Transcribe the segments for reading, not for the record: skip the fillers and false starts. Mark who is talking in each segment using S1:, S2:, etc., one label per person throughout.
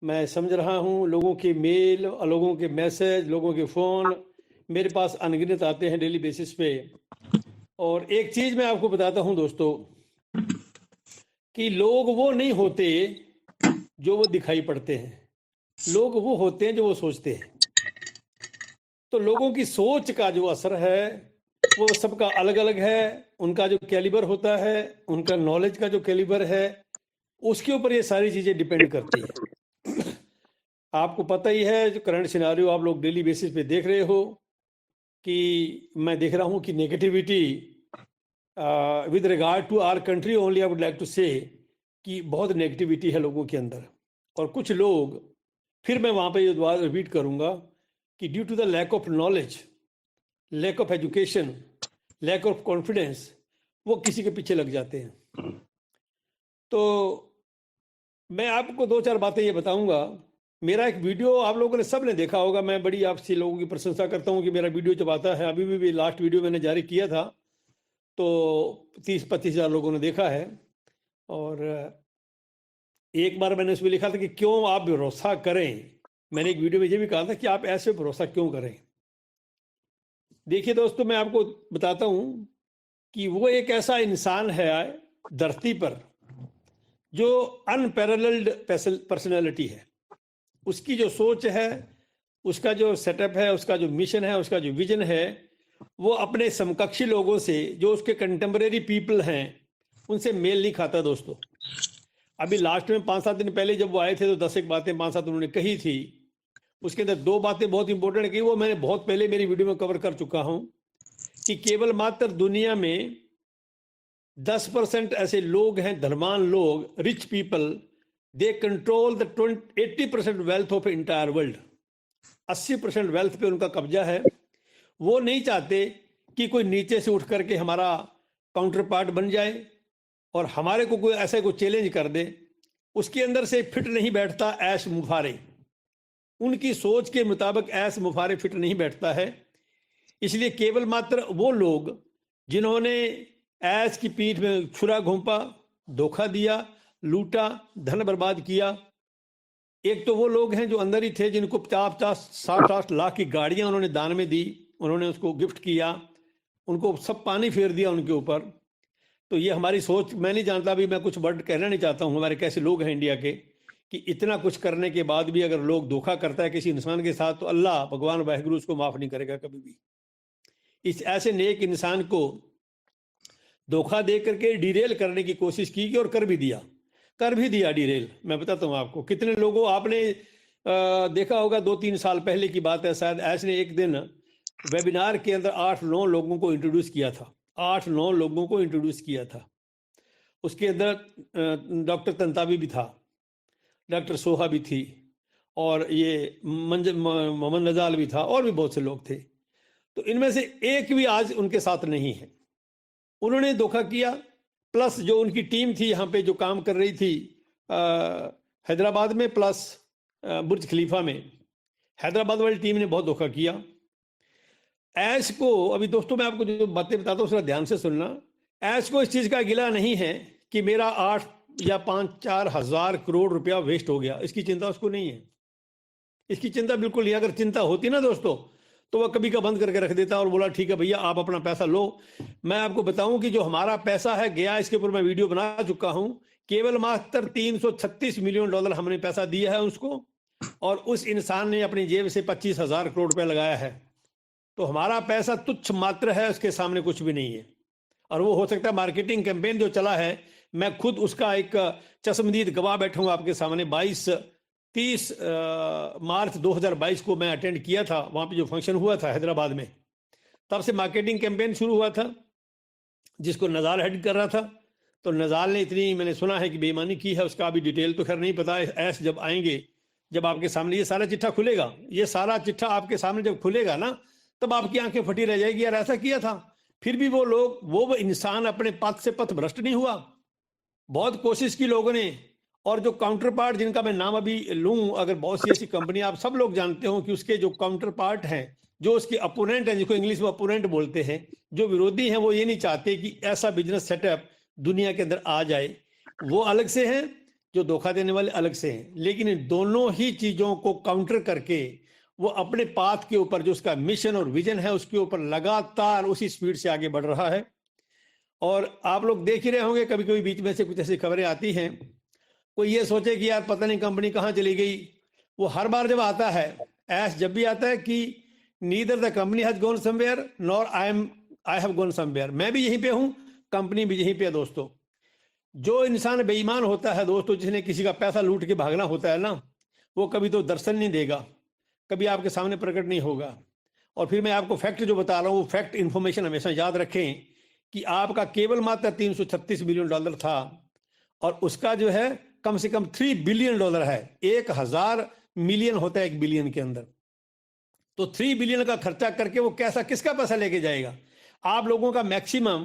S1: मैं समझ रहा हूँ लोगों के मेल, लोगों के मैसेज, लोगों के फ़ोन मेरे पास अनगिनत आते हैं डेली बेसिस पे। और एक चीज़ मैं आपको बताता हूँ दोस्तों कि लोग वो नहीं होते जो वो दिखाई पड़ते हैं, लोग वो होते हैं जो वो सोचते हैं। तो लोगों की सोच का जो असर है वो सबका अलग अलग है। उनका जो कैलिबर होता है, उनका नॉलेज का जो कैलिबर है, उसके ऊपर ये सारी चीज़ें डिपेंड करती है। आपको पता ही है जो करंट सिनारियो आप लोग डेली बेसिस पे देख रहे हो कि मैं देख रहा हूँ कि negativity with regard to our country only I would like to say कि बहुत नेगेटिविटी है लोगों के अंदर। और कुछ लोग, फिर मैं वहाँ पे ये दोबारा रिपीट करूँगा कि due to the lack of knowledge, lack of education, lack of confidence, वो किसी के पीछे लग जाते हैं। तो मैं आपको दो चार बातें ये बताऊंगा। मेरा एक वीडियो आप लोगों ने सब ने देखा होगा, मैं बड़ी आपसे लोगों की प्रशंसा करता हूँ कि मेरा वीडियो जब आता है, अभी भी लास्ट वीडियो मैंने जारी किया था तो 30-25 हज़ार लोगों ने देखा है। और एक बार मैंने उसमें लिखा था कि क्यों आप भरोसा करें। मैंने एक वीडियो में ये भी कहा था कि आप ऐसे भरोसा क्यों करें। देखिए दोस्तों, मैं आपको बताता हूँ कि वो एक ऐसा इंसान है धरती पर जो अनपैरेलल्ड पर्सनैलिटी है। उसकी जो सोच है, उसका जो सेटअप है, उसका जो मिशन है, उसका जो विजन है, वो अपने समकक्षी लोगों से, जो उसके कंटेम्परेरी पीपल हैं, उनसे मेल नहीं खाता दोस्तों। अभी लास्ट में 5-7 दिन पहले जब वो आए थे तो 10 एक बातें 5-7 उन्होंने कही थी। उसके अंदर 2 बातें बहुत इंपॉर्टेंट कही, वो मैंने बहुत पहले मेरी वीडियो में कवर कर चुका हूं कि केवल मात्र दुनिया में 10% ऐसे लोग हैं, धनवान लोग, rich people, they control the 80% wealth of entire world. 80% wealth पे उनका कब्जा है। वो नहीं चाहते कि कोई नीचे से उठ करके हमारा काउंटर पार्ट बन जाए और हमारे को कोई ऐसा कोई चैलेंज कर दे। उसके अंदर से फिट नहीं बैठता ऐश मुफारे, उनकी सोच के मुताबिक ऐश मुफारे फिट नहीं बैठता है। इसलिए केवल मात्र वो लोग जिन्होंने ऐश की पीठ में छुरा घोंपा, धोखा दिया, लूटा, धन बर्बाद किया। एक तो वो लोग हैं जो अंदर ही थे, जिनको 50-60 लाख की गाड़ियां उन्होंने दान में दी, उन्होंने उसको गिफ्ट किया, उनको सब पानी फेर दिया उनके ऊपर। तो ये हमारी सोच, मैं नहीं जानता, अभी मैं कुछ वर्ड कहना नहीं चाहता हूँ हमारे कैसे लोग हैं इंडिया के, कि इतना कुछ करने के बाद भी अगर लोग धोखा करता है किसी इंसान के साथ तो अल्लाह भगवान वाहिगुरु उसको माफ नहीं करेगा कभी भी। इस ऐसे नेक इंसान को धोखा दे करके डिरेल करने की कोशिश की और कर भी दिया डिरेल। मैं बताता हूँ आपको, कितने लोगों, आपने देखा होगा 2-3 साल पहले की बात है शायद, ऐसे ने एक दिन वेबिनार के अंदर 8-9 लोगों को इंट्रोड्यूस किया था। 8-9 लोगों को इंट्रोड्यूस किया था। उसके अंदर डॉक्टर तंतावी भी था, डॉक्टर सोहा भी थी, और ये मोहम्मद नजाल भी था, और भी बहुत से लोग थे। तो इनमें से एक भी आज उनके साथ नहीं है। उन्होंने धोखा किया। प्लस जो उनकी टीम थी यहाँ पे जो काम कर रही थी हैदराबाद में, प्लस बुर्ज खलीफा में, हैदराबाद वाली टीम ने बहुत धोखा किया। ऐश को, अभी दोस्तों मैं आपको जो बातें बताता हूँ उसका ध्यान से सुनना। ऐश को इस चीज़ का गिला नहीं है कि मेरा 8 या 5-4 हज़ार करोड़ रुपया वेस्ट हो गया, इसकी चिंता उसको नहीं है। इसकी चिंता बिल्कुल नहीं। अगर चिंता होती ना दोस्तों तो वह कभी का बंद करके रख देता और बोला ठीक है भैया आप अपना पैसा लो। मैं आपको बताऊं कि जो हमारा पैसा है गया, इसके ऊपर मैं वीडियो बना चुका हूं। केवल मात्र $336 मिलियन हमने पैसा दिया है उसको, और उस इंसान ने अपनी जेब से 25,000 करोड़ रुपया लगाया है। तो हमारा पैसा तुच्छ मात्र है, उसके सामने कुछ भी नहीं है। और वो हो सकता है मार्केटिंग कैंपेन जो चला है, मैं खुद उसका एक चश्मदीद गवाह बैठूंगा आपके सामने। 30 मार्च 2022 को मैं अटेंड किया था, वहाँ पे जो फंक्शन हुआ था हैदराबाद में, तब से मार्केटिंग कैंपेन शुरू हुआ था जिसको नज़ाल हेड कर रहा था। तो नज़ाल ने इतनी, मैंने सुना है कि बेईमानी की है, उसका अभी डिटेल तो खैर नहीं पता है। ऐसे जब आएंगे, जब आपके सामने ये सारा चिट्ठा खुलेगा, ये सारा चिट्ठा आपके सामने जब खुलेगा ना, तब आपकी आंखें फटी रह जाएगी, यार ऐसा किया था। फिर भी वो लोग, वो इंसान अपने पथ से पथ भ्रष्ट नहीं हुआ। बहुत कोशिश की लोगों ने। और जो काउंटर पार्ट जिनका मैं नाम अभी लूं, अगर बहुत सी ऐसी कंपनी आप सब लोग जानते हो कि उसके जो काउंटर पार्ट हैं, जो उसके अपोनेंट हैं, जिसको इंग्लिश में अपोनेंट बोलते हैं, जो विरोधी हैं, वो ये नहीं चाहते कि ऐसा बिजनेस सेटअप दुनिया के अंदर आ जाए। वो अलग से हैं, जो धोखा देने वाले अलग से हैं, लेकिन इन दोनों ही चीजों को काउंटर करके वो अपने पाथ के ऊपर जो उसका मिशन और विजन है उसके ऊपर लगातार उसी स्पीड से आगे बढ़ रहा है। और आप लोग देख ही रहे होंगे, कभी कभी बीच में से कुछ ऐसी खबरें आती हैं, कोई ये सोचे कि यार पता नहीं कंपनी कहाँ चली गई। वो हर बार जब आता है, ऐस जब भी आता है कि neither the company has gone somewhere nor I have gone somewhere, मैं भी यहीं पे हूं, कंपनी भी यहीं पे है। दोस्तों, जो इंसान बेईमान होता है दोस्तों, जिसने किसी का पैसा लूट के भागना होता है ना, वो कभी तो दर्शन नहीं देगा, कभी आपके सामने प्रकट नहीं होगा। और फिर मैं आपको फैक्ट जो बता रहा हूँ, वो फैक्ट इंफॉर्मेशन हमेशा याद रखें कि आपका केवल मात्र $336 मिलियन था, और उसका जो है कम से कम $3 बिलियन है। 1000 मिलियन होता है 1 बिलियन के अंदर, तो 3 बिलियन का खर्चा करके वो कैसा किसका पैसा लेके जाएगा? आप लोगों का मैक्सिमम,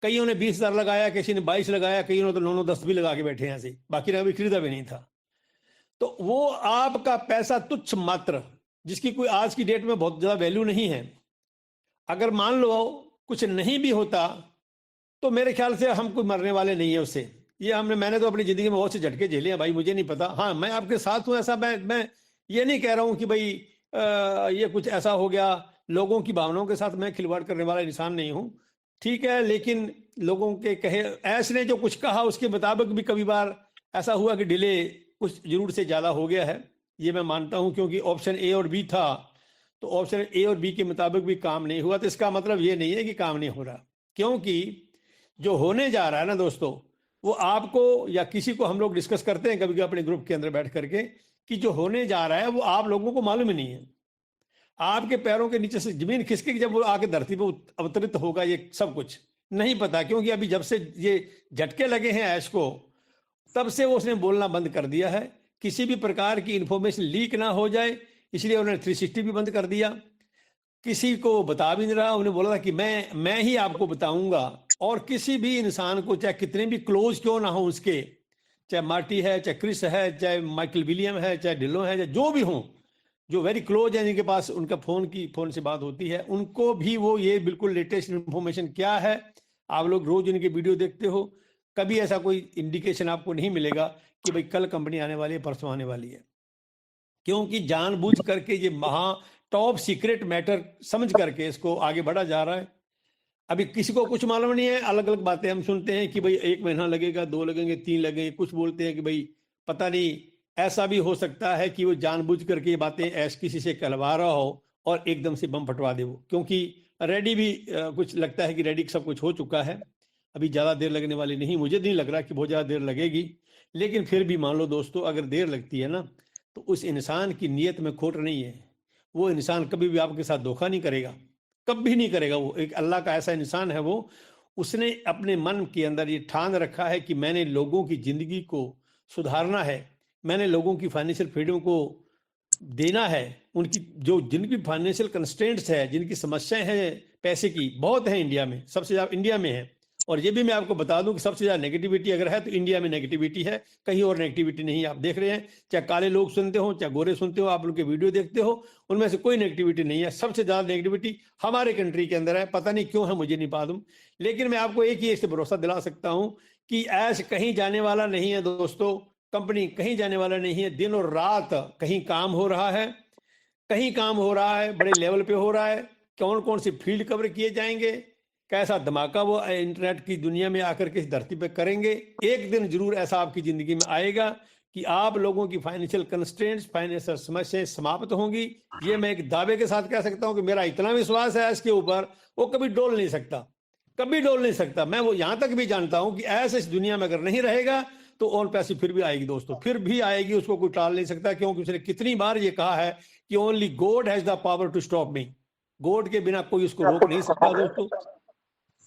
S1: कईयों ने 20,000 लगाया, किसी ने 22 लगाया, कईयों ने तो 9-10 भी लगा के बैठे हैं ऐसे, बाकी ने अभी खरीदा भी नहीं था। तो वो आपका पैसा तुच्छ मात्र, जिसकी कोई आज की डेट में बहुत ज्यादा वैल्यू नहीं है, अगर मान लो कुछ नहीं भी होता तो मेरे ख्याल से हम कोई मरने वाले नहीं है उससे। ये मैंने तो अपनी जिंदगी में बहुत से झटके झेले हैं भाई, मुझे नहीं पता। हाँ, मैं आपके साथ हूं, ऐसा मैं ये नहीं कह रहा हूं कि भाई ये कुछ ऐसा हो गया। लोगों की भावनाओं के साथ मैं खिलवाड़ करने वाला इंसान नहीं हूं, ठीक है, लेकिन लोगों के कहे ऐसे ने जो कुछ कहा उसके मुताबिक भी कभी बार ऐसा हुआ कि डिले कुछ जरूर से ज्यादा हो गया है, ये मैं मानता हूं, क्योंकि ऑप्शन ए और बी था, तो ऑप्शन ए और बी के मुताबिक भी काम नहीं हुआ, तो इसका मतलब ये नहीं है कि काम नहीं हो रहा। क्योंकि जो होने जा रहा है ना दोस्तों, वो आपको या किसी को हम लोग डिस्कस करते हैं कभी कभी अपने ग्रुप के अंदर बैठ करके, कि जो होने जा रहा है वो आप लोगों को मालूम ही नहीं है। आपके पैरों के नीचे से जमीन खिसके जब वो आके धरती पर अवतरित होगा, ये सब कुछ नहीं पता, क्योंकि अभी जब से ये झटके लगे हैं ऐश को, तब से वो उसने बोलना बंद कर दिया है। किसी भी प्रकार की इंफॉर्मेशन लीक ना हो जाए, इसलिए उन्होंने 360 भी बंद कर दिया, किसी को बता भी नहीं रहा। उन्हें बोला था कि मैं ही आपको बताऊंगा, और किसी भी इंसान को, चाहे कितने भी क्लोज क्यों ना हो उसके, चाहे मार्टी है, चाहे क्रिस है, चाहे माइकल विलियम है, चाहे डिलो है, चाहे जो भी हो, जो वेरी क्लोज है, जिनके पास उनका फोन से बात होती है, उनको भी वो ये बिल्कुल लेटेस्ट इंफॉर्मेशन क्या है, आप लोग रोज इनके वीडियो देखते हो, कभी ऐसा कोई इंडिकेशन आपको नहीं मिलेगा कि भाई कल कंपनी आने वाली है, परसों आने वाली है। क्योंकि जानबूझ करके ये महा टॉप सीक्रेट मैटर समझ करके इसको आगे बढ़ा जा रहा है। अभी किसी को कुछ मालूम नहीं है, अलग अलग बातें हम सुनते हैं कि भाई 1 महीना लगेगा, 2 लगेंगे, 3 लगेंगे, कुछ बोलते हैं कि भाई पता नहीं, ऐसा भी हो सकता है कि वो जानबूझ करके ये बातें ऐसे किसी से कहलवा रहा हो और एकदम से बम फटवा दे वो, क्योंकि रेडी भी कुछ लगता है कि रेडी सब कुछ हो चुका है, अभी ज्यादा देर लगने वाली नहीं, मुझे नहीं लग रहा कि बहुत ज्यादा देर लगेगी। लेकिन फिर भी मान लो दोस्तों, अगर देर लगती है ना, तो उस इंसान की नीयत में खोट नहीं है। वो इंसान कभी भी आपके साथ धोखा नहीं करेगा, कभी नहीं करेगा। वो एक अल्लाह का ऐसा इंसान है, वो उसने अपने मन के अंदर ये ठान रखा है कि मैंने लोगों की जिंदगी को सुधारना है, मैंने लोगों की फाइनेंशियल फ्रीडम को देना है। उनकी जो जिनकी फाइनेंशियल कंस्ट्रेंट्स है, जिनकी समस्याएं हैं पैसे की, बहुत है इंडिया में, सबसे ज्यादा इंडिया में है। और ये भी मैं आपको बता दूं कि सबसे ज्यादा नेगेटिविटी अगर है तो इंडिया में नेगेटिविटी है, कहीं और नेगेटिविटी नहीं है। आप देख रहे हैं, चाहे काले लोग सुनते हो, चाहे गोरे सुनते हो, आप लोग के वीडियो देखते हो, उनमें से कोई नेगेटिविटी नहीं है। सबसे ज्यादा नेगेटिविटी हमारे कंट्री के अंदर है, पता नहीं क्यों है, मुझे नहीं मालूम। लेकिन मैं आपको एक ही इससे भरोसा दिला सकता हूं कि ऐश कहीं जाने वाला नहीं है दोस्तों, कंपनी कहीं जाने वाला नहीं है। दिन और रात कहीं काम हो रहा है, कहीं काम हो रहा है, बड़े लेवल पे हो रहा है। कौन कौन सी फील्ड कवर किए जाएंगे, कैसा धमाका वो इंटरनेट की दुनिया में आकर के इस धरती पे करेंगे। एक दिन जरूर ऐसा आपकी जिंदगी में आएगा कि आप लोगों की फाइनेंशियल कंस्ट्रेंट्स, फाइनेंशियल समस्याएं समाप्त होंगी। ये मैं एक दावे के साथ कह सकता हूं कि मेरा इतना विश्वास है इसके ऊपर, वो कभी डोल नहीं सकता, कभी डोल नहीं सकता। मैं वो यहां तक भी जानता हूं कि ऐसे इस दुनिया में अगर नहीं रहेगा तो और पैसे फिर भी आएगी दोस्तों, फिर भी आएगी, उसको कोई टाल नहीं सकता। क्योंकि उसने कितनी बार ये कहा है कि only God has the power to stop me, God के बिना कोई उसको रोक नहीं सकता दोस्तों।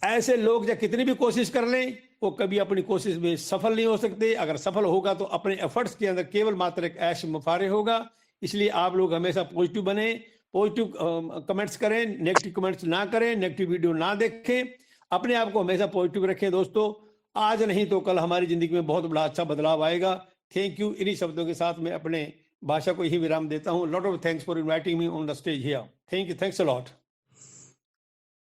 S1: ऐसे लोग जब कितनी भी कोशिश कर लें, वो कभी अपनी कोशिश में सफल नहीं हो सकते। अगर सफल होगा तो अपने एफर्ट्स के अंदर केवल मात्र एक ऐश मुफारे होगा। इसलिए आप लोग हमेशा पॉजिटिव बने, पॉजिटिव कमेंट्स करें, नेगेटिव कमेंट्स ना करें, नेगेटिव वीडियो ना देखें, अपने आप को हमेशा पॉजिटिव रखें दोस्तों। आज नहीं तो कल हमारी जिंदगी में बहुत बड़ा अच्छा बदलाव आएगा। Thank you. इन्हीं शब्दों के साथ मैं अपने भाषा को यही विराम देता हूँ। Lot of thanks for inviting me on the stage here. Thank you, thanks a lot.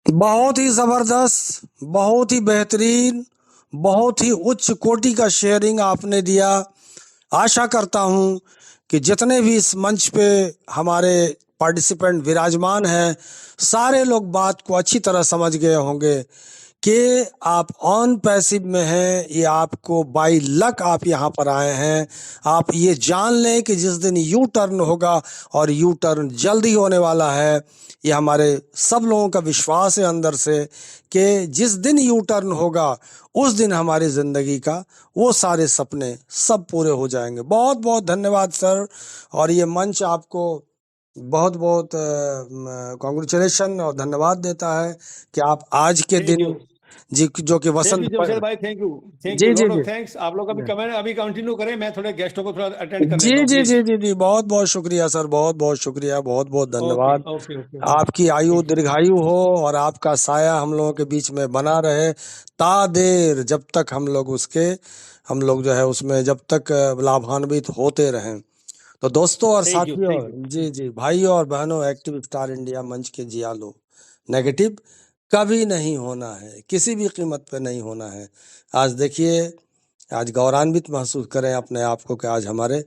S2: बहुत ही जबरदस्त, बहुत ही बेहतरीन, बहुत ही उच्च कोटि का शेयरिंग आपने दिया। आशा करता हूं कि जितने भी इस मंच पे हमारे पार्टिसिपेंट विराजमान हैं, सारे लोग बात को अच्छी तरह समझ गए होंगे कि आप ऑन पैसिव में हैं, ये आपको बाई लक आप यहाँ पर आए हैं। आप ये जान लें कि जिस दिन यू टर्न होगा, और यू टर्न जल्दी होने वाला है, ये हमारे सब लोगों का विश्वास है अंदर से कि जिस दिन यू टर्न होगा उस दिन हमारी जिंदगी का वो सारे सपने सब पूरे हो जाएंगे। बहुत बहुत धन्यवाद सर। और ये मंच आपको बहुत बहुत कॉन्ग्रेचुलेशन और धन्यवाद देता है कि आप आज के
S1: थैंक यू,
S2: दिन जी, जो कि
S1: थैंक
S2: वसंत
S1: यू जमशेद भाई, थैंक यू,
S2: जी जी
S1: लॉट
S2: जी
S1: ऑफ थैंक्स। आप लोग अभी कमेंट अभी कंटिन्यू करें, मैं थोड़े गेस्टों को थोड़ा अटेंड कर
S2: जी
S1: लेता हूँ,
S2: जी जी
S1: प्लीज।
S2: जी जी बहुत बहुत शुक्रिया सर, बहुत बहुत शुक्रिया, बहुत बहुत
S1: ओके
S2: धन्यवाद।
S1: ओके ओके,
S2: आपकी आयु
S1: थैंक यू।
S2: दीर्घायु हो और आपका साया हम लोगों के बीच में बना रहे ता देर, जब तक हम लोग जो है उसमें जब तक लाभान्वित होते रहें। तो दोस्तों और
S1: थैंक यू,
S2: साथियों,
S1: थैंक यू।
S2: जी जी भाइयों और बहनों, एक्टिव स्टार इंडिया मंच के जियालो, नेगेटिव कभी नहीं होना है, किसी भी कीमत पे नहीं होना है। आज देखिए, आज गौरवान्वित महसूस करें अपने आप को कि आज हमारे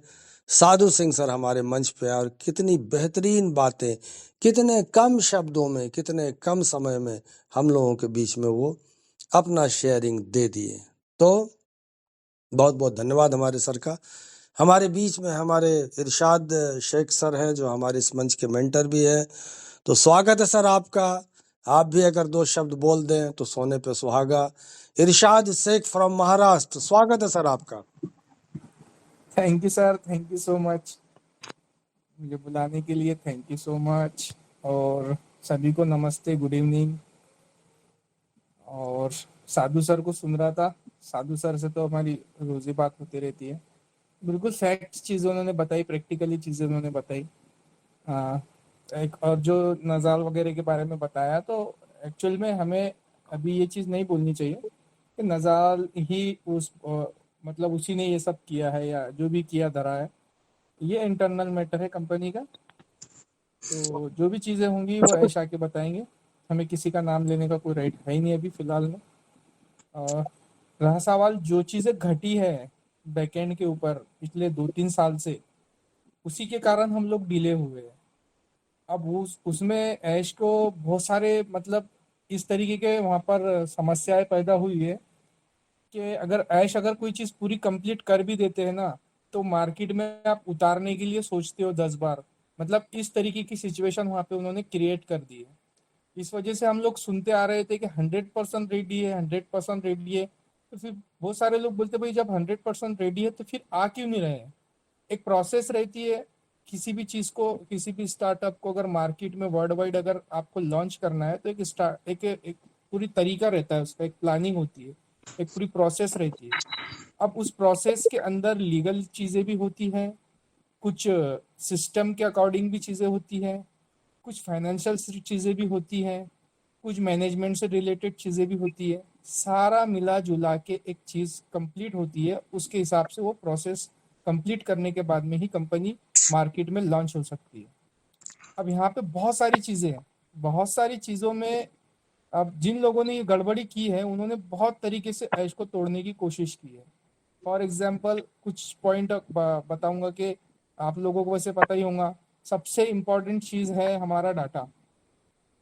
S2: साधु सिंह सर हमारे मंच पे आए और कितनी बेहतरीन बातें, कितने कम शब्दों में, कितने कम समय में हम लोगों के बीच में वो अपना शेयरिंग दे दिए। तो बहुत बहुत धन्यवाद हमारे सर का। हमारे बीच में हमारे इरशाद शेख सर हैं, जो हमारे इस मंच के मेंटर भी हैं। तो स्वागत है सर आपका। आप भी अगर दो शब्द बोल दें तो सोने पे सुहागा। इरशाद शेख फ्रॉम महाराष्ट्र, स्वागत है सर आपका।
S3: Thank you sir, thank you so much मुझे बुलाने के लिए, थैंक यू सो मच। और सभी को नमस्ते, गुड इवनिंग। और साधु सर को सुन रहा था, साधु सर से तो हमारी रोजी बात होती रहती है। बिल्कुल फैक्ट्स चीज़ें उन्होंने बताई, प्रैक्टिकली चीज़ें उन्होंने बताई। एक और जो नज़ाल वगैरह के बारे में बताया, तो एक्चुअल में हमें अभी ये चीज़ नहीं बोलनी चाहिए कि नज़ाल ही मतलब उसी ने ये सब किया है या जो भी किया धरा है। ये इंटरनल मैटर है कंपनी का। तो जो भी चीज़ें होंगी वो ऐशा के बताएंगे, हमें किसी का नाम लेने का कोई राइट है ही नहीं अभी फ़िलहाल में। रहा सवाल जो चीज़ें घटी है बैकएंड के ऊपर पिछले 2-3 साल से, उसी के कारण हम लोग डिले हुए हैं। अब उसमें ऐश को बहुत सारे मतलब इस तरीके के वहाँ पर समस्याएं पैदा हुई है कि अगर कोई चीज़ पूरी कंप्लीट कर भी देते हैं ना, तो मार्केट में आप उतारने के लिए सोचते हो 10 बार। मतलब इस तरीके की सिचुएशन वहाँ पे उन्होंने क्रिएट कर दी है। इस वजह से हम लोग सुनते आ रहे थे कि 100% रेडी है, 100% रेडी है। तो फिर बहुत सारे लोग बोलते भाई जब 100% रेडी है तो फिर आ क्यों नहीं रहे हैं। एक प्रोसेस रहती है किसी भी चीज़ को, किसी भी स्टार्टअप को अगर मार्केट में वर्ल्ड वाइड अगर आपको लॉन्च करना है तो एक पूरी तरीका रहता है, उसका एक प्लानिंग होती है, एक पूरी प्रोसेस रहती है। अब उस प्रोसेस के अंदर लीगल चीज़ें भी होती हैं, कुछ सिस्टम के अकॉर्डिंग भी चीज़ें होती हैं, कुछ फाइनेंशियल चीज़ें भी होती हैं, कुछ मैनेजमेंट से रिलेटेड चीज़ें भी होती है। सारा मिला जुला के एक चीज़ कंप्लीट होती है, उसके हिसाब से वो प्रोसेस कंप्लीट करने के बाद में ही कंपनी मार्केट में लॉन्च हो सकती है। अब यहाँ पे बहुत सारी चीज़ें हैं, बहुत सारी चीज़ों में अब जिन लोगों ने ये गड़बड़ी की है उन्होंने बहुत तरीके से ऐश को तोड़ने की कोशिश की है। फॉर एग्जाम्पल कुछ पॉइंट बताऊंगा कि आप लोगों को वैसे पता ही होगा। सबसे इम्पोर्टेंट चीज़ है हमारा डाटा।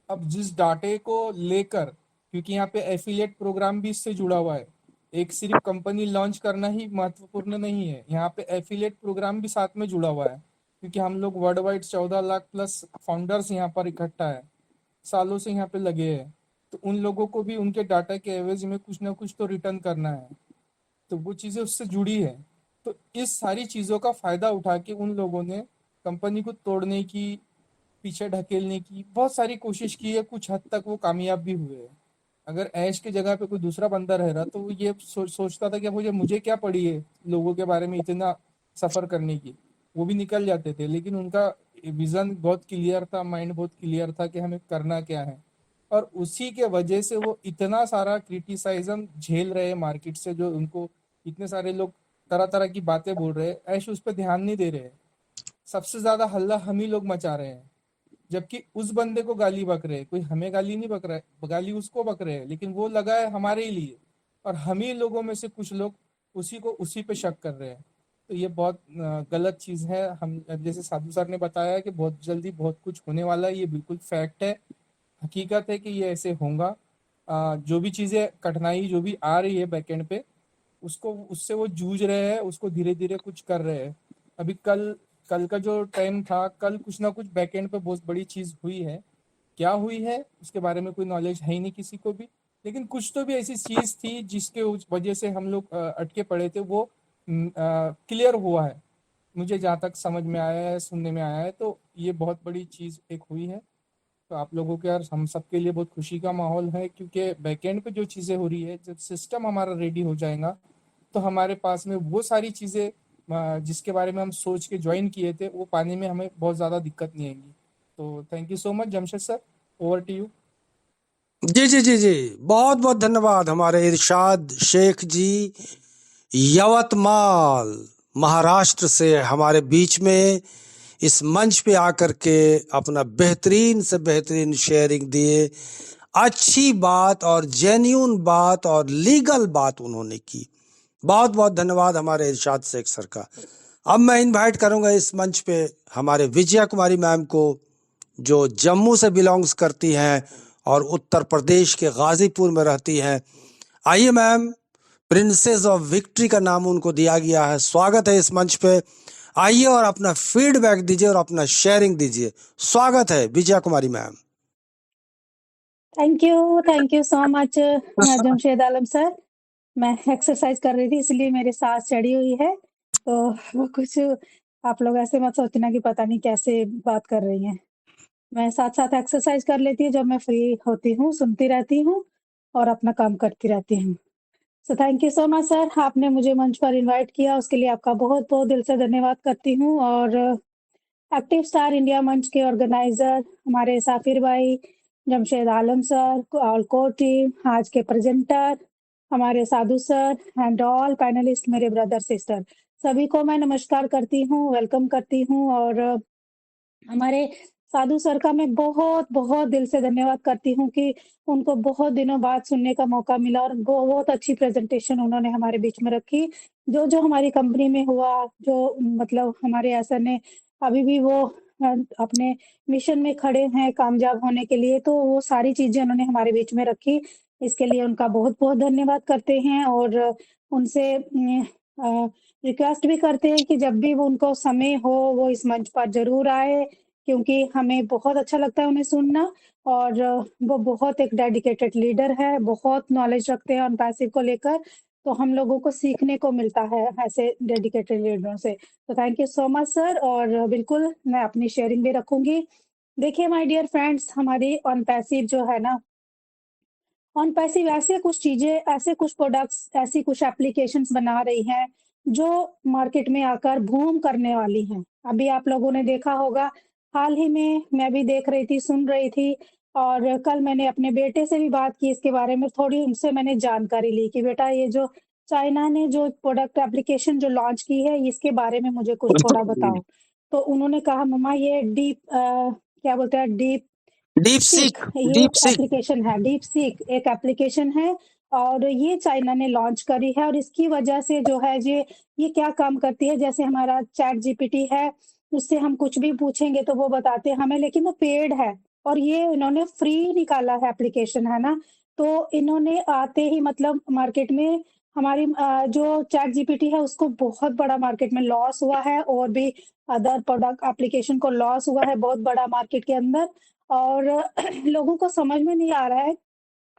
S3: अब जिस डाटे को लेकर, क्योंकि यहाँ पे एफिलिएट प्रोग्राम भी इससे जुड़ा हुआ है, एक सिर्फ कंपनी लॉन्च करना ही महत्वपूर्ण नहीं है, यहाँ पे एफिलिएट प्रोग्राम भी साथ में जुड़ा हुआ है। क्योंकि हम लोग world wide 14 lakh plus founders यहाँ पर इकट्ठा है, सालों से यहाँ पे लगे हैं। तो उन लोगों को भी उनके डाटा के एवज में कुछ ना कुछ तो रिटर्न करना है, तो वो चीज़ें उससे जुड़ी है। तो इस सारी चीज़ों का फ़ायदा उठा के उन लोगों ने कंपनी को तोड़ने की, पीछे ढकेलने की बहुत सारी कोशिश की है। कुछ हद तक वो कामयाब भी हुए हैं। अगर ऐश की जगह पे कोई दूसरा बंदा रह रहा तो वो ये सोचता था कि मुझे क्या पड़ी है लोगों के बारे में इतना सफ़र करने की, वो भी निकल जाते थे। लेकिन उनका विज़न बहुत क्लियर था, माइंड बहुत क्लियर था कि हमें करना क्या है। और उसी के वजह से वो इतना सारा क्रिटिसाइज्म झेल रहे हैं मार्केट से, जो उनको इतने सारे लोग तरह तरह की बातें बोल रहे हैं, ऐश उस पर ध्यान नहीं दे रहे हैं। सबसे ज्यादा हल्ला हम ही लोग मचा रहे हैं, जबकि उस बंदे को गाली बक रहे हैं। कोई हमें गाली नहीं बक रहा है, गाली उसको बक रहे हैं, लेकिन वो लगा है हमारे ही लिए। और हम ही लोगों में से कुछ लोग उसी पे शक कर रहे हैं। तो ये बहुत गलत चीज है। हम जैसे साधु सर ने बताया कि बहुत जल्दी बहुत कुछ होने वाला है, ये बिल्कुल फैक्ट है, हकीकत है कि ये ऐसे होगा। जो भी चीजें कठिनाई जो भी आ रही है बैकएंड पे, उसको उससे वो जूझ रहे हैं, उसको धीरे धीरे कुछ कर रहे हैं। अभी कल कल का जो टाइम था, कल कुछ ना कुछ बैकएंड पे बहुत बड़ी चीज हुई है। क्या हुई है उसके बारे में कोई नॉलेज है ही नहीं किसी को भी, लेकिन कुछ तो भी ऐसी चीज थी जिसके वजह से हम लोग अटके पड़े थे, वो क्लियर हुआ है। मुझे जहाँ तक समझ में आया है, सुनने में आया है, तो ये बहुत बड़ी चीज एक हुई है। तो आप लोगों के और हम सबके लिए बहुत खुशी का माहौल है, क्योंकि बैकएंड पे जो चीजें हो रही है, जब सिस्टम हमारा रेडी हो जाएगा तो हमारे पास में वो सारी चीजें जिसके बारे में हम सोच के ज्वाइन किए थे, वो पाने में हमें बहुत ज्यादा दिक्कत नहीं आएगी। तो thank you so much Jamshed sir, over to you.
S2: जी जी जी जी, बहुत बहुत धन्यवाद हमारे इरशाद शेख जी, यवतमाल महाराष्ट्र से हमारे बीच में इस मंच पे आकर के अपना बेहतरीन से बेहतरीन शेयरिंग दिए। अच्छी बात और जेन्यून बात और लीगल बात उन्होंने की। बहुत बहुत धन्यवाद हमारे इरशाद शेख सर का। अब मैं इनवाइट करूंगा इस मंच पे हमारे विजया कुमारी मैम को, जो जम्मू से बिलोंग्स करती हैं और उत्तर प्रदेश के गाजीपुर में रहती हैं। आइए मैम, प्रिंसेस ऑफ विक्ट्री का नाम उनको दिया गया है। स्वागत है इस मंच पे। आइए और अपना फीडबैक दीजिए और अपना शेयरिंग दीजिए। स्वागत है Vijaya Kumari ma'am.
S4: Thank you so much Jamshed Alam sir. मैं एक्सरसाइज कर रही थी इसलिए मेरी सांस चढ़ी हुई है, तो वो कुछ आप लोग ऐसे मत सोचना कि पता नहीं कैसे बात कर रही हैं। मैं साथ-साथ एक्सरसाइज कर लेती हूँ, जब मैं फ्री होती हूँ, सुनती रहती हूँ और अपना काम करती रहती हूँ। So thank you so much sir, आपने मुझे मंच पर इनवाइट किया, उसके लिए आपका बहुत-बहुत दिल से धन्यवाद करती हूँ। और एक्टिव स्टार इंडिया मंच के ऑर्गेनाइजर हमारे साफिर भाई, Jamshed Alam sir, all core team, आज के प्रेजेंटर हमारे साधु सर एंड ऑल पैनलिस्ट, मेरे ब्रदर सिस्टर, सभी को मैं नमस्कार करती हूँ, वेलकम करती हूँ। और हमारे साधु सर का मैं बहुत-बहुत दिल से धन्यवाद करती हूँ कि उनको बहुत दिनों बाद सुनने का मौका मिला और बहुत अच्छी प्रेज़ेंटेशन उन्होंने हमारे बीच में रखी। जो-जो हमारी कंपनी में हुआ, जो मतलब हमारे एसर ने अभी भी वो अपने मिशन में खड़े हैं कामयाब होने के लिए, तो वो सारी चीज़ें उन्होंने हमारे बीच में रखी। इसके लिए उनका बहुत-बहुत धन्यवाद करते हैं और उनसे रिक्वेस्ट भी करते हैं कि जब भी वो उनको समय हो, वो इस मंच पर ज़रूर आएँ, क्योंकि हमें बहुत अच्छा लगता है उन्हें सुनना। और वो बहुत एक डेडिकेटेड लीडर है, बहुत नॉलेज रखते हैं ऑन पैसिव को लेकर, तो हम लोगों को सीखने को मिलता है ऐसे डेडिकेटेड लीडरों से। तो thank you so much sir, और बिल्कुल मैं अपनी शेयरिंग भी रखूँगी। देखिए माय डियर फ्रेंड्स, हमारी ऑन पैसिव जो है ना, ऑन पैसिव ऐसे कुछ चीज़ें, ऐसे कुछ प्रोडक्ट्स, ऐसी कुछ एप्लीकेशंस बना रही हैं, जो मार्केट में आकर बूम करने वाली हैं। अभी आप लोगों ने देखा होगा, हाल ही में मैं भी देख रही थी, सुन रही थी, और कल मैंने अपने बेटे से भी बात की इसके बारे में, थोड़ी उनसे मैंने जानकारी ली कि बेटा ये जो चाइना ने जो प्रोडक्ट एप्लीकेशन जो लॉन्च की है, इसके बारे में मुझे कुछ थोड़ा बताओ। तो उन्होंने कहा मम्मा ये क्या बोलते हैं, डीप
S2: डीप
S4: सीक,
S2: सीक,
S4: ये
S2: डीप
S4: एक
S2: सीक।
S4: एप्लीकेशन है, डीप सीक एक एप्लीकेशन है, और ये चाइना ने लॉन्च करी है। और इसकी वजह से जो है ये क्या काम करती है, जैसे हमारा चैट जीपीटी है, उससे हम कुछ भी पूछेंगे तो वो बताते हैं हमें, लेकिन वो पेड है और ये इन्होंने फ्री निकाला है एप्लीकेशन, है ना। तो इन्होंने आते ही मतलब मार्केट में हमारी जो चैट जीपीटी है उसको बहुत बड़ा मार्केट में लॉस हुआ है, और भी अदर प्रोडक्ट एप्लीकेशन को लॉस हुआ है बहुत बड़ा मार्केट के अंदर। और लोगों को समझ में नहीं आ रहा है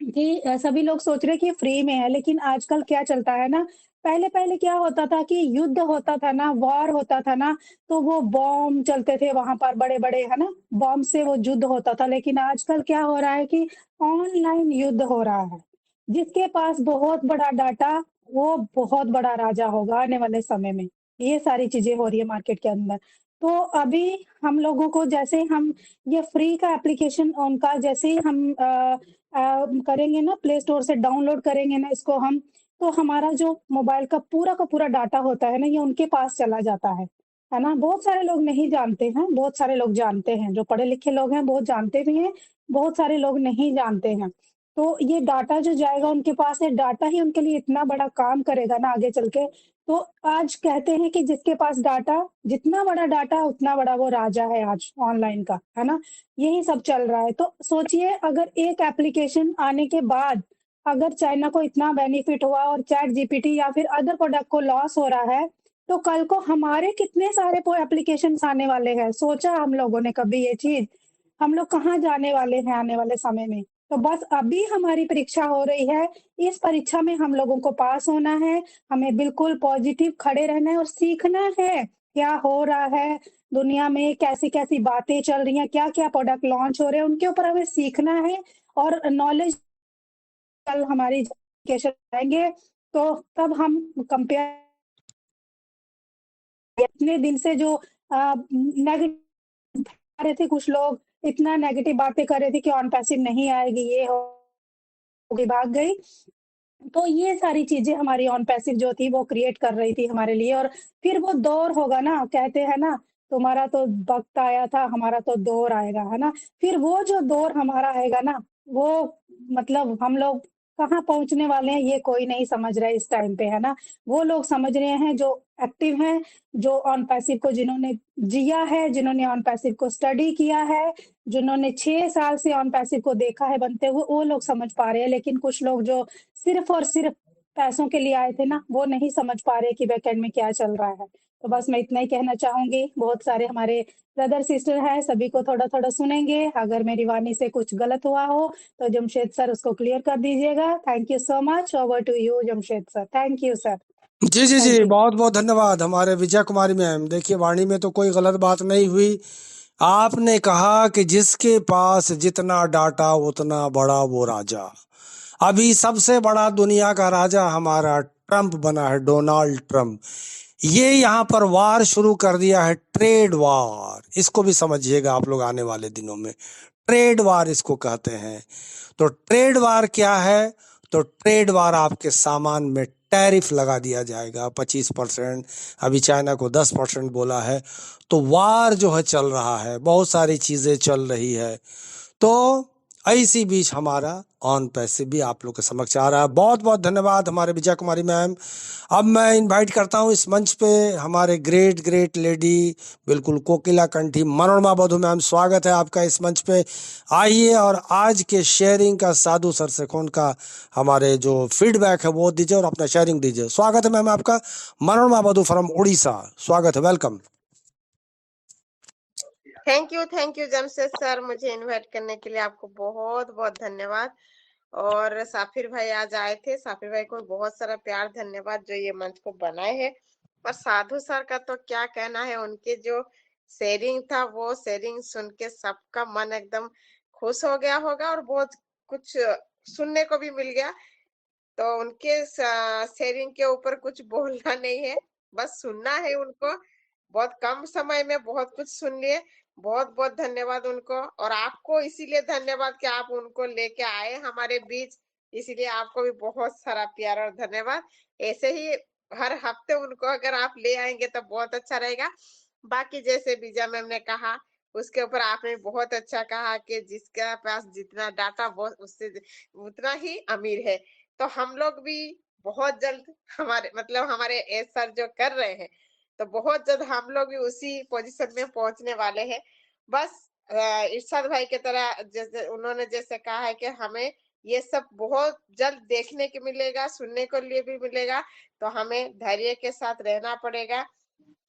S4: कि सभी लोग सोच रहे हैं कि ये फ्री में है, लेकिन आजकल क्या चलता है ना, पहले-पहले क्या होता था कि युद्ध होता था ना, वॉर होता था ना, तो वो बॉम्ब चलते थे वहाँ पर बड़े-बड़े, है ना? बॉम्ब से वो युद्ध होता था, लेकिन आजकल क्या हो रहा है कि ऑनलाइन युद्ध हो रहा है। जिसके पास बहुत बड़ा डाटा, वो बहुत बड़ा राजा होगा आने वाले समय में। ये सारी चीज़ें हो रही है मार्केट के अंदर। तो अभी हम लोगों को, जैसे हम ये फ्री का एप्लीकेशन उनका जैसे ही हम करेंगे ना, प्ले स्टोर से डाउनलोड करेंगे ना इसको हम, तो हमारा जो मोबाइल का पूरा डाटा होता है ना, ये उनके पास चला जाता है ना? बहुत सारे लोग नहीं जानते हैं, बहुत सारे लोग जानते हैं, जो पढ़े-लिखे लोग हैं बहुत जानते भी हैं, बहुत सारे लोग नहीं जानते हैं। तो ये डाटा जो जाएगा उनके पास, ये डाटा ही उनके लिए इतना बड़ा काम करेगा ना आगे चल के, तो आज कहते हैं कि जिसके पास डाटा, जितना बड़ा डाटा उतना बड़ा वो राजा है आज ऑनलाइन का, है ना? यही सब चल रहा है। तो सोचिए अगर एक एप्लीकेशन आने के बाद अगर चाइना को इतना बेनिफिट हुआ और चैट जीपीटी या फिर अदर प्रोडक्ट को लॉस हो रहा है, तो कल को हमारे कितने सारे एप्लीकेशंस आने वाले हैं? सोचा हम लोगों ने कभी ये चीज़? हम लोग कहाँ जाने वाले हैं आने वाले समय में? तो बस अभी हमारी परीक्षा हो रही है, इस परीक्षा में हम लोगों को पास होना है, हमें बिल्कुल पॉजिटिव खड़े रहना है और सीखना है, क्या हो रहा है दुनिया में, कैसी-कैसी बातें चल रही हैं, क्या-क्या प्रोडक्ट लॉन्च हो रहे हैं, उनके ऊपर हमें सीखना है और नॉलेज कल हमारी एजुकेशन आएँगे, तो तब हम कंपेयर इतने दिन से जो नेगेटिव रहे थे कुछ लोग, इतना नेगेटिव बातें कर रहे थे कि ऑन पैसिव नहीं आएगी, ये होगी, भाग गई। तो ये सारी चीज़ें हमारी ऑन पैसिव जो थी वो क्रिएट कर रही थी हमारे लिए और फिर वो दौर होगा ना, कहते हैं ना, तुम्हारा तो वक़्त आया था, हमारा तो दौर आएगा, है ना? फिर वो जो दौर हमारा आएगा ना, वो मतलब हम लोग कहाँ पहुँचने वाले हैं ये कोई नहीं समझ रहा है इस टाइम पे, है ना? वो लोग समझ रहे हैं जो एक्टिव हैं, जो ऑन पैसिव को जिन्होंने जिया है, जिन्होंने ऑन पैसिव को स्टडी किया है, जिन्होंने 6 साल से ऑन पैसिव को देखा है बनते हुए, वो लोग समझ पा रहे हैं। लेकिन कुछ लोग जो सिर्फ़ और सिर्फ़ पैसों के लिए आए थे ना, वो नहीं समझ पा रहे कि बैकएंड में क्या चल रहा है। तो बस मैं इतना ही कहना चाहूँगी, बहुत सारे हमारे ब्रदर सिस्टर हैं, सभी को थोड़ा-थोड़ा सुनेंगे, अगर मेरी वाणी से कुछ गलत हुआ हो, तो जमशेद सर उसको क्लियर कर दीजिएगा। Thank you so much, over to you Jamshed sir. Thank you sir,
S2: जी जी
S4: थैंक
S2: जी,
S4: यू।
S2: बहुत बहुत धन्यवाद हमारे विजय कुमारी मैम। देखिए, वाणी में तो कोई गलत बात नहीं हुई। आपने कहा कि जिसके पास जितना डाटा उतना बड़ा वो राजा। अभी सबसे बड़ा दुनिया का राजा हमारा ट्रम्प बना है, डोनाल्ड ट्रम्प। ये यहाँ पर वार शुरू कर दिया है, ट्रेड वार। इसको भी समझिएगा आप लोग आने वाले दिनों में, ट्रेड वार इसको कहते हैं। तो ट्रेड वार क्या है? तो ट्रेड वार आपके सामान में टैरिफ लगा दिया जाएगा 25%, अभी चाइना को 10% बोला है। तो वार जो है चल रहा है, बहुत सारी चीजें चल रही है। तो इसी बीच हमारा ऑन पैसे भी आप लोग के समक्ष आ रहा है। बहुत बहुत धन्यवाद हमारे विजय कुमारी मैम। अब मैं इनवाइट करता हूँ इस मंच पे हमारे ग्रेट ग्रेट लेडी, बिल्कुल कोकिला कंठी, मनोरमा बधू मैम। स्वागत है आपका इस मंच पे। आइए और आज के शेयरिंग का साधु सर से कौन का हमारे जो फीडबैक है वो दीजिए और अपना शेयरिंग दीजिए। स्वागत है मैम आपका, मनोरमा बधू फ्रॉम उड़ीसा। स्वागत है, welcome.
S5: Thank you Jamshed sir, मुझे इनवाइट करने के लिए आपको बहुत बहुत धन्यवाद। और साफिर भाई आज आए थे, साफिर भाई को बहुत सारा प्यार धन्यवाद जो ये मंच को बनाए हैं। और साधु सर का तो क्या कहना है, उनके जो शेयरिंग था वो शेयरिंग सुन के सबका मन एकदम खुश हो गया होगा और बहुत कुछ सुनने को भी मिल गया। तो उनके शेयरिंग के ऊपर कुछ बोलना नहीं है, बस सुनना है उनको। बहुत कम समय में बहुत कुछ सुन लिए। बहुत बहुत धन्यवाद उनको, और आपको इसीलिए धन्यवाद कि आप उनको लेके आए हमारे बीच, इसीलिए आपको भी बहुत सारा प्यार और धन्यवाद। ऐसे ही हर हफ्ते उनको अगर आप ले आएंगे तो बहुत अच्छा रहेगा। बाकी जैसे बीजा मैम ने कहा उसके ऊपर आपने बहुत अच्छा कहा कि जिसके पास जितना डाटा वो उससे उतना ही अमीर है। तो हम लोग भी बहुत जल्द हमारे मतलब हमारे एस सर जो कर रहे हैं, तो बहुत जल्द हम लोग भी उसी पोजीशन में पहुंचने वाले हैं। बस इरशाद भाई की तरह जैसे उन्होंने जैसे कहा है कि हमें ये सब बहुत जल्द देखने को मिलेगा, सुनने को लिए भी मिलेगा। तो हमें धैर्य के साथ रहना पड़ेगा।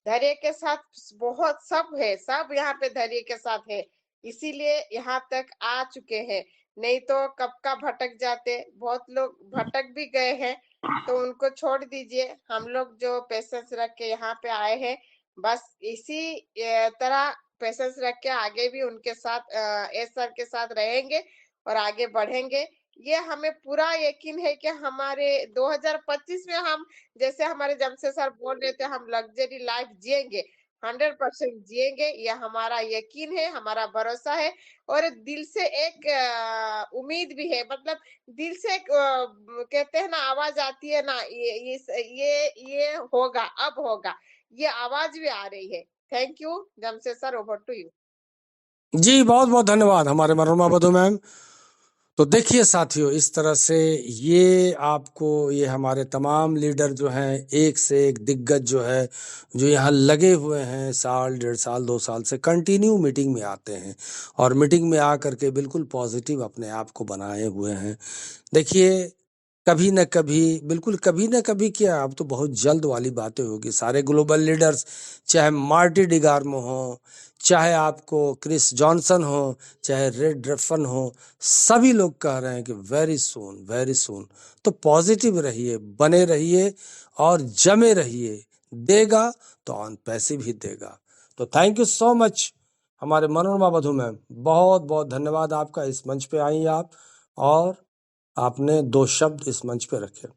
S5: धैर्य के साथ बहुत सब है, सब यहाँ पे धैर्य के साथ है, इसीलिए यहाँ तक आ चुके हैं। नहीं तो कब का भटक जाते, बहुत लोग भटक भी गए हैं। तो उनको छोड़ दीजिए, हम लोग जो पेशेंस रख के यहाँ पे आए हैं, बस इसी तरह पेशेंस रख के आगे भी उनके साथ एस सर के साथ रहेंगे और आगे बढ़ेंगे। ये हमें पूरा यकीन है कि हमारे 2025 में हम जैसे हमारे जमशेद सर बोल रहे थे, हम लग्जरी लाइफ जिएंगे, 100% जिएंगे। ये हमारा यकीन है, हमारा भरोसा है। और दिल से एक उम्मीद भी है, मतलब दिल से एक कहते हैं ना आवाज आती है ना, ये होगा, अब होगा, ये आवाज भी आ रही है। Thank you Jamshed sir, over to you.
S2: जी बहुत बहुत धन्यवाद हमारे मनोरमा बधू मैम। तो देखिए साथियों, इस तरह से ये आपको, ये हमारे तमाम लीडर जो हैं, एक से एक दिग्गज जो है, जो यहाँ लगे हुए हैं, साल 1.5 साल 2 साल से कंटिन्यू मीटिंग में आते हैं और मीटिंग में आकर के बिल्कुल पॉजिटिव अपने आप को बनाए हुए हैं। देखिए, कभी न कभी, बिल्कुल कभी न कभी क्या, अब तो बहुत जल्द वाली बातें होगी। सारे ग्लोबल लीडर्स, चाहे मार्टी डिगार्मो हो, चाहे आपको क्रिस जॉनसन हो, चाहे रेड रफन हो, सभी लोग कह रहे हैं कि वेरी सून, वेरी सून। तो पॉजिटिव रहिए, बने रहिए और जमे रहिए। देगा तो ऑन पैसे भी देगा। तो थैंक यू सो मच हमारे मनोरमा वधु मैम, बहुत बहुत धन्यवाद आपका। इस मंच पे आई आप और आपने 2 शब्द इस मंच पे रखे।